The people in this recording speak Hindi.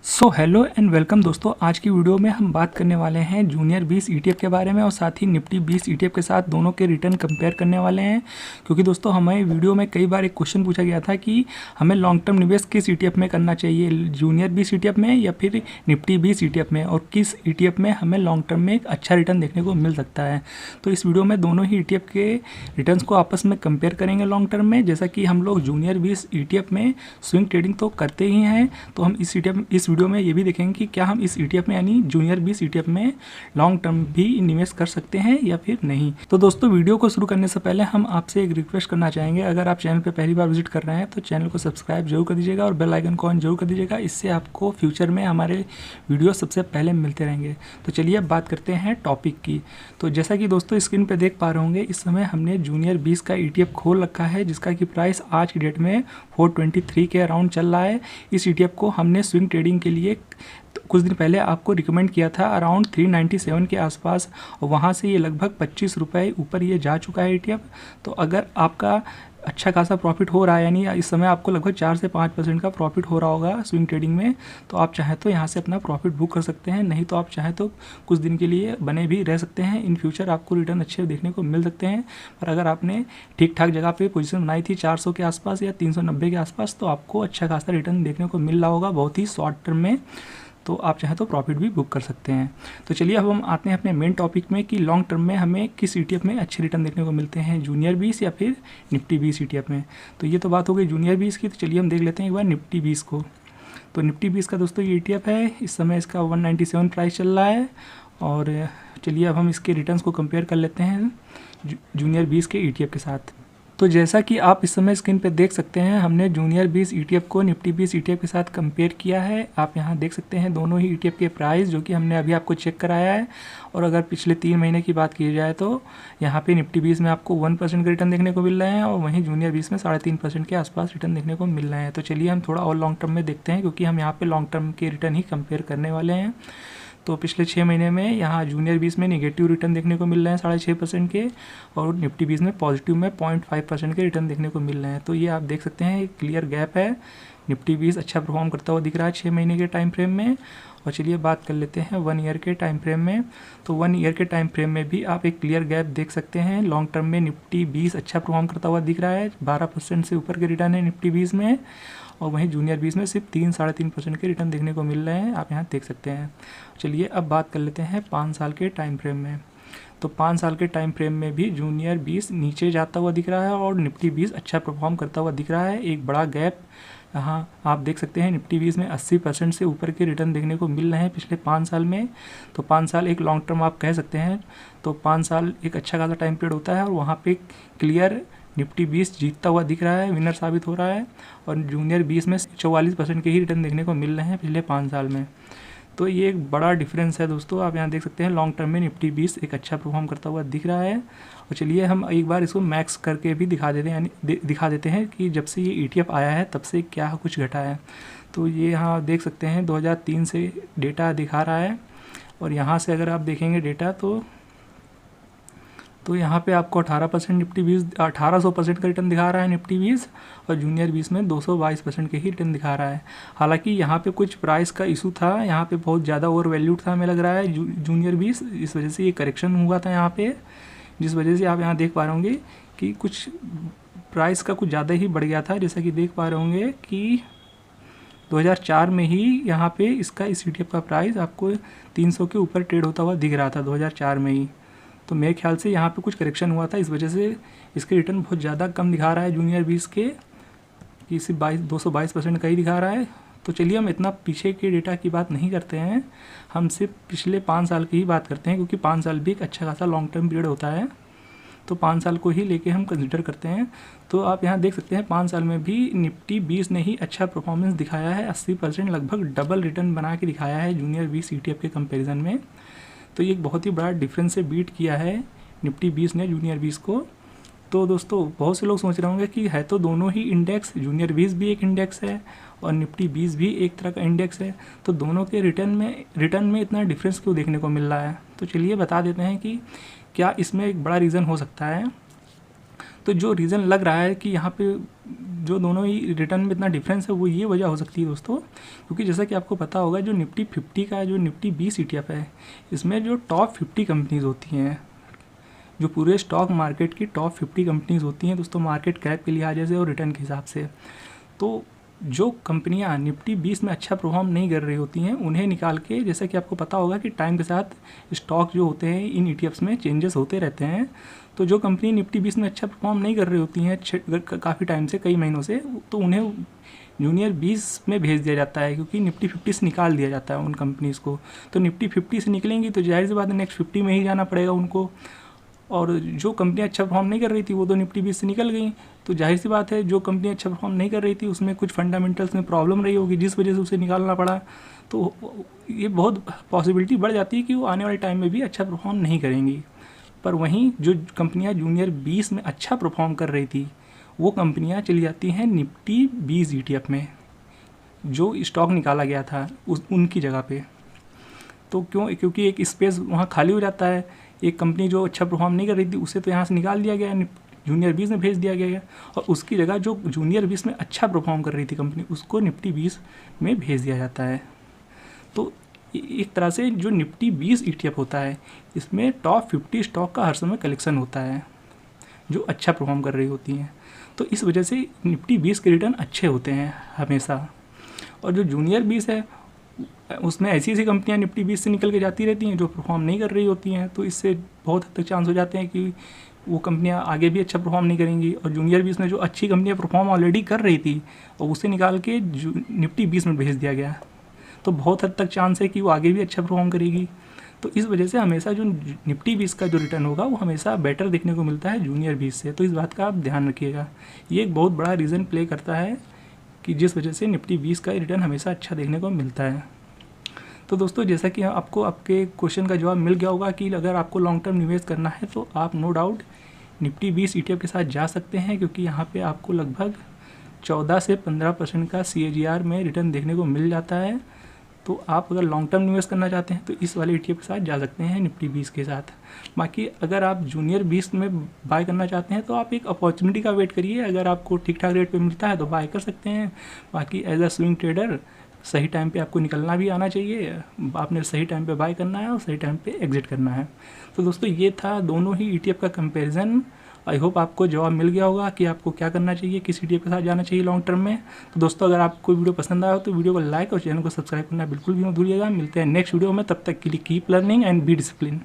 हेलो एंड वेलकम दोस्तों। आज की वीडियो में हम बात करने वाले हैं जूनियर 20 ईटीएफ के बारे में और साथ ही निफ्टी 20 ईटीएफ के साथ दोनों के रिटर्न कंपेयर करने वाले हैं। क्योंकि दोस्तों हमें वीडियो में कई बार एक क्वेश्चन पूछा गया था कि हमें लॉन्ग टर्म निवेश किस ईटीएफ में करना चाहिए, जूनियर 20 ईटीएफ में या फिर निफ्टी 20 ईटीएफ में, और किस ईटीएफ में हमें लॉन्ग टर्म में एक अच्छा रिटर्न देखने को मिल सकता है। तो इस वीडियो में दोनों ही ईटीएफ के रिटर्न को आपस में कंपेयर करेंगे लॉन्ग टर्म में। जैसा कि हम लोग जूनियर 20 ईटीएफ में स्विंग ट्रेडिंग तो करते ही हैं, तो हम इस वीडियो में ये भी देखेंगे कि क्या हम इस ईटीएफ में यानी जूनियर 20 ईटीएफ में लॉन्ग टर्म भी निवेश कर सकते हैं या फिर नहीं। तो दोस्तों वीडियो को शुरू करने से पहले हम आपसे एक रिक्वेस्ट करना चाहेंगे, अगर आप चैनल पर पहली बार विजिट कर रहे हैं तो चैनल को सब्सक्राइब जरूर कर दीजिएगा और बेल आइकन को ऑन जरूर कर दीजिएगा। इससे आपको फ्यूचर में हमारे वीडियो सबसे पहले मिलते रहेंगे। तो चलिए अब बात करते हैं टॉपिक की। तो जैसा कि दोस्तों स्क्रीन पर देख पा रहे होंगे, इस समय हमने जूनियर 20 का ईटीएफ खोल रखा है, जिसका कि प्राइस आज की डेट में 423 के अराउंड चल रहा है। इस ईटीएफ को हमने स्विंग ट्रेडिंग के लिए कुछ दिन पहले आपको रिकमेंड किया था अराउंड 397 के आसपास, और वहाँ से ये लगभग 25 रुपये ऊपर ये जा चुका है ईटीएफ। तो अगर आपका अच्छा खासा प्रॉफिट हो रहा है, यानी इस समय आपको लगभग 4 से 5% का प्रॉफिट हो रहा होगा स्विंग ट्रेडिंग में, तो आप चाहें तो यहाँ से अपना प्रॉफिट बुक कर सकते हैं। नहीं तो आप चाहें तो कुछ दिन के लिए बने भी रह सकते हैं। इन फ्यूचर आपको रिटर्न अच्छे देखने को मिल सकते हैं। पर अगर आपने ठीक ठाक जगह पे पोजीशन बनाई थी 400 के आसपास या 390 के आसपास, तो आपको अच्छा खासा रिटर्न देखने को मिल रहा होगा बहुत ही शॉर्ट टर्म में। तो आप चाहें तो प्रॉफिट भी बुक कर सकते हैं। तो चलिए अब हम आते हैं अपने मेन टॉपिक में कि लॉन्ग टर्म में हमें किस ईटीएफ में अच्छे रिटर्न देखने को मिलते हैं, जूनियर 20 या फिर निफ्टी 20 ईटीएफ में। तो ये तो बात हो गई जूनियर 20 की। तो चलिए हम देख लेते हैं एक बार निफ्टी 20 को। तो निफ्टी 20 का दोस्तों ये ईटीएफ है, इस समय इसका 197 प्राइस चल रहा है। और चलिए अब हम इसके रिटर्न्स को कंपेयर कर लेते हैं जूनियर 20 के ईटीएफ के साथ। तो जैसा कि आप इस समय स्क्रीन पे देख सकते हैं, हमने जूनियर 20 ईटीएफ को निफ्टी 20 ईटीएफ के साथ कंपेयर किया है। आप यहाँ देख सकते हैं दोनों ही ईटीएफ के प्राइस, जो कि हमने अभी आपको चेक कराया है। और अगर पिछले 3 महीने की बात की जाए तो यहाँ पे निफ्टी 20 में आपको 1% का रिटर्न देखने को मिल रहे हैं, और वहीं जूनियर 20 में 3.5% के आसपास रिटर्न देखने को मिल रहे हैं। तो चलिए हम थोड़ा और लॉन्ग टर्म में देखते हैं, क्योंकि हम यहाँ पर लॉन्ग टर्म के रिटर्न ही कंपेयर करने वाले हैं। तो पिछले 6 महीने में यहाँ जूनियर 20 में नेगेटिव रिटर्न देखने को मिल रहे हैं 6.5% के, और निफ्टी 20 में पॉजिटिव में 0.5% के रिटर्न देखने को मिल रहे हैं। तो ये आप देख सकते हैं एक क्लियर गैप है। निफ्टी 20 अच्छा परफॉर्म करता हुआ दिख रहा है 6 महीने के टाइम फ्रेम में। और चलिए बात कर लेते हैं 1 ईयर के टाइम फ्रेम में। तो 1 ईयर के टाइम फ्रेम में भी आप एक क्लियर गैप देख सकते हैं। लॉन्ग टर्म में निफ्टी 20 अच्छा परफॉर्म करता हुआ दिख रहा है, 12% से ऊपर के रिटर्न है निफ्टी 20 में, और वहीं जूनियर 20 में सिर्फ 3-3.5% के रिटर्न देखने को मिल रहे हैं, आप यहाँ देख सकते हैं। चलिए अब बात कर लेते हैं 5 साल के टाइम फ्रेम में। तो 5 साल के टाइम फ्रेम में भी जूनियर 20 नीचे जाता हुआ दिख रहा है और निफ्टी 20 अच्छा परफॉर्म करता हुआ दिख रहा है। एक बड़ा गैप यहाँ आप देख सकते हैं, निफ्टी 20 में 80% से ऊपर के रिटर्न देखने को मिल रहे हैं पिछले 5 साल में। तो 5 साल एक लॉन्ग टर्म आप कह सकते हैं। तो 5 साल एक अच्छा खासा टाइम पीरियड होता है, और वहाँ पे क्लियर निफ्टी 20 जीतता हुआ दिख रहा है, विनर साबित हो रहा है। और जूनियर 20 में 44% के ही रिटर्न देखने को मिल रहे हैं पिछले 5 साल में। तो ये एक बड़ा डिफरेंस है दोस्तों। आप यहाँ देख सकते हैं लॉन्ग टर्म में निफ्टी 20 एक अच्छा परफॉर्म करता हुआ दिख रहा है। और चलिए हम एक बार इसको मैक्स करके भी दिखा देते हैं, यानी दिखा देते हैं कि जब से ये ईटीएफ आया है तब से क्या कुछ घटा है। तो ये यहाँ देख सकते हैं 2003 से डेटा दिखा रहा है, और यहाँ से अगर आप देखेंगे डेटा तो यहाँ पे आपको 18% निफ्टी 20 1800% का रिटर्न दिखा रहा है निफ्टी 20, और जूनियर 20 में 222% के ही रिटर्न दिखा रहा है। हालांकि यहाँ पे कुछ प्राइस का इशू था, यहाँ पे बहुत ज़्यादा ओवर वैल्यूड था हमें लग रहा है जूनियर 20, इस वजह से ये करेक्शन हुआ था यहाँ पे, जिस वजह से आप यहाँ देख पा रहे होंगे कि कुछ प्राइस का कुछ ज़्यादा ही बढ़ गया था। जैसा कि देख पा रहे होंगे कि 2004 में ही यहाँ पे इस ईटीएफ का प्राइस आपको 300 के ऊपर ट्रेड होता हुआ दिख रहा था 2004 में ही। तो मेरे ख्याल से यहाँ पे कुछ करेक्शन हुआ था, इस वजह से इसके रिटर्न बहुत ज़्यादा कम दिखा रहा है जूनियर 20 के, कि सिर्फ 222% का ही दिखा रहा है। तो चलिए हम इतना पीछे के डेटा की बात नहीं करते हैं, हम सिर्फ पिछले 5 साल की ही बात करते हैं, क्योंकि 5 साल भी एक अच्छा खासा लॉन्ग टर्म पीरियड होता है। तो 5 साल को ही लेके हम कंसिडर करते हैं। तो आप यहाँ देख सकते हैं 5 साल में भी निफ्टी 20 ने ही अच्छा परफॉर्मेंस दिखाया है, 80% लगभग डबल रिटर्न बना के दिखाया है जूनियर 20 ईटीएफ के कंपेरिजन में। तो ये एक बहुत ही बड़ा डिफरेंस से बीट किया है निफ्टी 20 ने जूनियर 20 को। तो दोस्तों बहुत से लोग सोच रहे होंगे कि है तो दोनों ही इंडेक्स, जूनियर 20 भी एक इंडेक्स है और निफ्टी 20 भी एक तरह का इंडेक्स है, तो दोनों के रिटर्न में इतना डिफरेंस क्यों देखने को मिल रहा है। तो चलिए बता देते हैं कि क्या इसमें एक बड़ा रीज़न हो सकता है। तो जो रीज़न लग रहा है कि यहाँ पे जो दोनों ही रिटर्न में इतना डिफरेंस है वो ये वजह हो सकती है दोस्तों, क्योंकि जैसा कि आपको पता होगा जो निफ्टी 50 का जो निफ्टी 20 ETF है, इसमें जो टॉप 50 कंपनीज होती हैं, जो पूरे स्टॉक मार्केट की टॉप 50 कंपनीज होती हैं दोस्तों, मार्केट कैप के लिहाज से और रिटर्न के हिसाब से, तो जो कंपनियां निफ्टी 20 में अच्छा परफॉर्म नहीं कर रही होती हैं उन्हें निकाल के, जैसा कि आपको पता होगा कि टाइम के साथ स्टॉक जो होते हैं इन ETFs में चेंजेस होते रहते हैं, तो जो कंपनी निफ्टी 20 में अच्छा परफॉर्म नहीं कर रही होती हैं काफ़ी टाइम से, कई महीनों से, तो उन्हें जूनियर 20 में भेज दिया जाता है, क्योंकि निफ्टी 50 से निकाल दिया जाता है उन कंपनीज़ को। तो निफ्टी 50 से निकलेंगी तो जाहिर सी बात है नेक्स्ट 50 में ही जाना पड़ेगा उनको, और जो कंपनियां अच्छा परफॉर्म नहीं कर रही थी वो तो निफ्टी 20 से निकल गई, तो जाहिर सी बात है जो कंपनी अच्छा परफॉर्म नहीं कर रही थी उसमें कुछ फंडामेंटल्स में प्रॉब्लम रही होगी जिस वजह से उसे निकालना पड़ा। तो ये बहुत पॉसिबिलिटी बढ़ जाती है कि वो आने वाले टाइम में भी अच्छा परफॉर्म नहीं करेंगी। पर वहीं जो कंपनियां जूनियर 20 में अच्छा परफॉर्म कर रही थी वो कंपनियां चली जाती हैं निफ्टी 20 ETF में, जो स्टॉक निकाला गया था उनकी जगह पे। तो क्योंकि एक स्पेस वहाँ खाली हो जाता है, एक कंपनी जो अच्छा परफॉर्म नहीं कर रही थी उसे तो यहाँ से निकाल दिया गया, जूनियर 20 में भेज दिया गया, और उसकी जगह जो जूनियर 20 में अच्छा परफॉर्म कर रही थी कंपनी उसको निफ्टी 20 में भेज दिया जाता है। तो एक तरह से जो निफ्टी 20 ETF होता है इसमें टॉप 50 स्टॉक का हर समय कलेक्शन होता है जो अच्छा परफॉर्म कर रही होती हैं, तो इस वजह से निफ्टी 20 के रिटर्न अच्छे होते हैं हमेशा। और जो जूनियर 20 है उसमें ऐसी ऐसी कंपनियां निफ्टी 20 से निकल के जाती रहती हैं जो परफॉर्म नहीं कर रही होती हैं, तो इससे बहुत हद तक चांस हो जाते हैं कि वो कंपनियां आगे भी अच्छा परफॉर्म नहीं करेंगी। और जूनियर 20 में जो अच्छी कंपनियां परफॉर्म ऑलरेडी कर रही थी और उसे निकाल के निफ्टी 20 में भेज दिया गया, तो बहुत हद तक चांस है कि वो आगे भी अच्छा परफॉर्म करेगी। तो इस वजह से हमेशा जो निफ्टी 20 का जो रिटर्न होगा वो हमेशा बेटर देखने को मिलता है जूनियर 20 से, तो इस बात का आप ध्यान रखिएगा। ये एक बहुत बड़ा रीज़न प्ले करता है कि जिस वजह से निफ्टी 20 का रिटर्न हमेशा अच्छा देखने को मिलता है। तो दोस्तों जैसा कि आपको आपके क्वेश्चन का जवाब मिल गया होगा कि अगर आपको लॉन्ग टर्म निवेश करना है तो आप नो डाउट निफ्टी 20 ETF के साथ जा सकते हैं, क्योंकि यहाँ पे आपको लगभग 14 से 15% का CAGR में रिटर्न देखने को मिल जाता है। तो आप अगर लॉन्ग टर्म निवेश करना चाहते हैं तो इस वाले ETF के साथ जा सकते हैं निफ्टी 20 के साथ। बाकी अगर आप जूनियर 20 में बाय करना चाहते हैं तो आप एक अपॉर्चुनिटी का वेट करिए, अगर आपको ठीक ठाक रेट पे मिलता है तो बाय कर सकते हैं। बाकी एज अ स्विंग ट्रेडर सही टाइम पे आपको निकलना भी आना चाहिए, आपने सही टाइम पे बाय करना है और सही टाइम पे एग्जिट करना है। तो दोस्तों ये था दोनों ही ETF का कंपैरिजन। आई होप आपको जवाब मिल गया होगा कि आपको क्या करना चाहिए, किस ETF के साथ जाना चाहिए लॉन्ग टर्म में। तो दोस्तों अगर आपको वीडियो पसंद आया हो तो वीडियो को लाइक और चैनल को सब्सक्राइब करना बिल्कुल भी मत भूलिएगा। मिलते हैं नेक्स्ट वीडियो में, तब तक के लिए keep learning and be discipline.